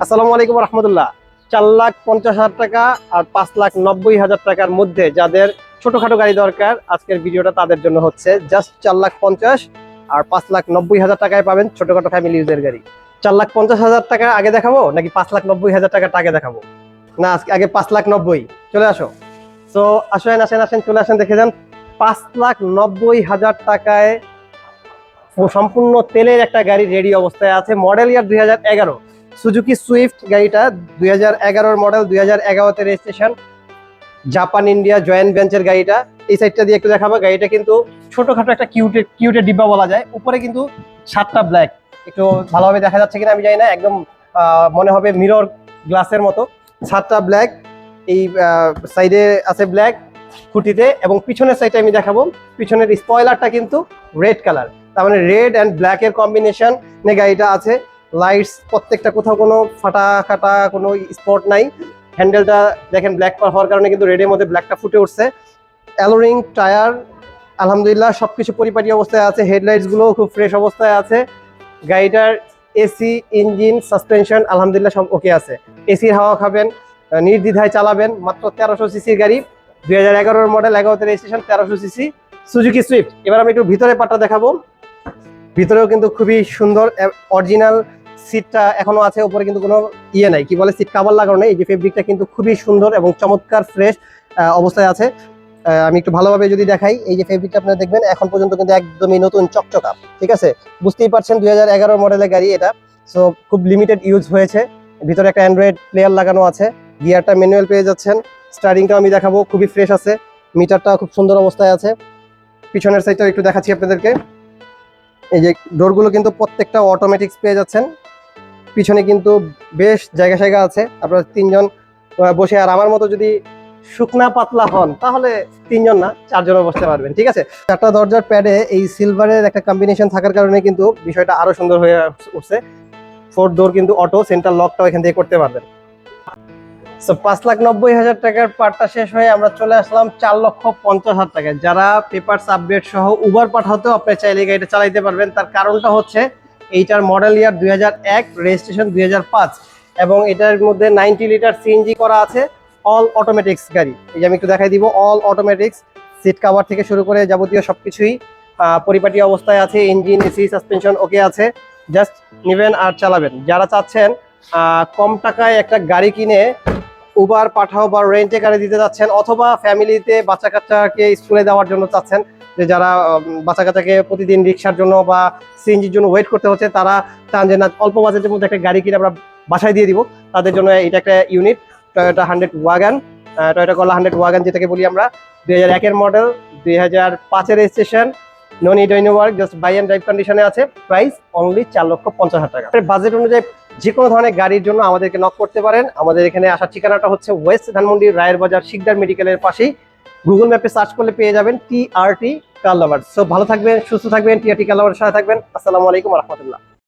আসসালামু আলাইকুম রহমতুল্লাহ। 4,50,000 টাকা আর 5,90,000 টাকার মধ্যে যাদের ছোটখাটো গাড়ি দরকার, আজকের ভিডিওটা তাদের জন্য হচ্ছে। জাস্ট 4,50,000 আর 5,90,000 টাকায় পাবেন ছোটখাটো ফ্যামিলি ইউজের গাড়ি। 4,50,000 টাকা আগে দেখাবো নাকি 5,90,000 টাকাটা আগে দেখাবো? না, আগে 5,90,000। চলে আসো। তো আসেন আসেন আসেন, চলে আসেন, দেখে যান। 5,90,000 টাকায় সম্পূর্ণ তেলের একটা গাড়ি রেডি অবস্থায় আছে। মডেল ইয়ার 2011, সুজুকি সুইফট গাড়িটা। 2011 মডেল, 2011তে registration, Japan India joint venture গাড়িটা। এই সাইডটা দিয়ে একটু দেখাবো। গাড়িটা কিন্তু ছোটখাটো একটা কিউটের ডিব্বা বলা যায়। উপরে কিন্তু 7টা ব্ল্যাক, একটু ভালোভাবে দেখা যাচ্ছে কিনা আমি জানি না, একদম মনে হবে মিরর গ্লাসের মতো। 7টা ব্ল্যাক, এই সাইডে আছে ব্ল্যাক খুঁটিতে, এবং পিছনের সাইডে আমি দেখাবো। পিছনের স্পয়লারটা কিন্তু রেড কালার, তার মানে রেড অ্যান্ড ব্ল্যাকের কম্বিনেশন নিয়ে গাড়িটা আছে। লাইটস প্রত্যেকটা, কোথাও কোনো ফাটা কাটা কোনো স্পট নাই। হ্যান্ডেলটা দেখেন ব্ল্যাক হওয়ার কারণে কিন্তু রেডের মধ্যে ব্ল্যাকটা ফুটে উঠছে। অ্যালোরিং টায়ার আলহামদুলিল্লাহ সবকিছু পরিপাটি অবস্থায় আছে। হেডলাইটস গুলো খুব ফ্রেশ অবস্থায় আছে। গাড়িটার এসি, ইঞ্জিন, সাসপেনশন আলহামদুলিল্লাহ সব ওকে আছে। এসির হাওয়া খাবেন, নির্দ্বিধায় চালাবেন। মাত্র 1300 সিসির গাড়ি, 2011 মডেল, 11তে রেজিস্ট্রেশন, 1300 সিসি সুজুকি সুইফট। এবার আমি একটু ভিতরে পার্টটা দেখাবো। ভিতরেও কিন্তু খুবই সুন্দর, অরিজিনাল সিটটা এখনো আছে। উপরে কিন্তু কোনো ইয়ে নাই, কি বলে, সিট কাভার লাগানো নেই। এই যে ফেব্রিকটা কিন্তু খুবই সুন্দর এবং চমৎকার ফ্রেশ অবস্থায় আছে। আমি একটু ভালোভাবে যদি দেখাই, এই যে ফেব্রিকটা আপনারা দেখবেন এখন পর্যন্ত কিন্তু একদমই নতুন চকচকা। ঠিক আছে, বুঝতেই পারছেন 2011 মডেলের গাড়ি এটা। সো খুব লিমিটেড ইউজ হয়েছে। ভিতরে একটা অ্যান্ড্রয়েড প্লেয়ার লাগানো আছে। গিয়ারটা ম্যানুয়াল পেয়ে যাচ্ছেন। স্টারিংটা আমি দেখাবো, খুবই ফ্রেশ আছে। মিটারটা খুব সুন্দর অবস্থায় আছে। পিছনের সাইডটাও একটু দেখাচ্ছি আপনাদেরকে। এই যে ডোরগুলো কিন্তু প্রত্যেকটা অটোমেটিক্স পেয়ে যাচ্ছেন। পিছনে কিন্তু বেশ জায়গা আছে। আপনারা 3জন বসে, আর আমার মতো যদি শুকনা পাতলা হন তাহলে 3জন না 4জনও বসতে পারবেন। ঠিক আছে, 4টা দরজার প্যাডে এই সিলভারের একটা কম্বিনেশন থাকার কারণে কিন্তু বিষয়টা আরো সুন্দর হয়ে উঠছে। 4 ডোর কিন্তু অটো, সেন্টার লকটাও এখান থেকে করতে পারবেন। 5,90,000 টাকার পার্টটা শেষ হয়ে আমরা চলে আসলাম 4,50,000 টাকায়। যারা পেপারস আপডেট সহ উবার পাঠাতেও আপনি চাইলে গাড়িটা চালাইতে পারবেন। তার কারণটা হচ্ছে এইটার মডেল ইয়ার 2001, রেজিস্ট্রেশন 2005, এবং এটার মধ্যে 90 লিটার সিএনজি করা আছে। অল অটোমেটিক্স গাড়ি। এই যে আমি একটু দেখাই দিব, অল অটোমেটিক্স। সিট কাভার থেকে শুরু করে যাবতীয় সবকিছুই পরিপাটি অবস্থায় আছে। ইঞ্জিন, এসি, সাসপেনশন ওকে আছে। জাস্ট নেবেন আর চালাবেন। যারা চাচ্ছেন কম টাকায় একটা গাড়ি কিনে উবার পাঠাও বা রেন্টে গাড়ি দিতে যাচ্ছেন, অথবা ফ্যামিলিতে বাচ্চা কাচ্চাকে স্কুলে দেওয়ার জন্য চাচ্ছেন, যে যারা বাচ্চা কাচ্চাকে প্রতিদিন রিক্সার জন্য বা সিএনজির জন্য ওয়েট করতে হচ্ছে, তারা চান যে না, অল্প বাজেটের মধ্যে একটা গাড়ি কিনে আমরা বাসায় দিয়ে দিব, তাদের জন্য এটা একটা ইউনিট। টয়োটা 100 ওয়াগন, টয়োটা করলা 100 ওয়াগন যেটাকে বলি আমরা। 2001 মডেল, 2005 রেজিস্ট্রেশন, নন ইডোইনো work, just buy and drive কন্ডিশনে আছে। প্রাইস অনলি 4,50,000 টাকা। বাজেট অনুযায়ী যে কোনো ধরনের গাড়ির জন্য আমাদেরকে নক করতে পারেন। আমাদের এখানে আসার ঠিকানাটা হচ্ছে ওয়েস্ট ধানমন্ডি, রায়ের বাজার, শিকদার মেডিকেলের পাশেই। গুগল ম্যাপে সার্চ করলে পেয়ে যাবেন TRT কার লাভার্স। সো ভালো থাকবেন, সুস্থ থাকবেন, TRT কার লাভার্সের সাথে থাকবেন। আসসালামু আলাইকুম রহমতুল্লাহ।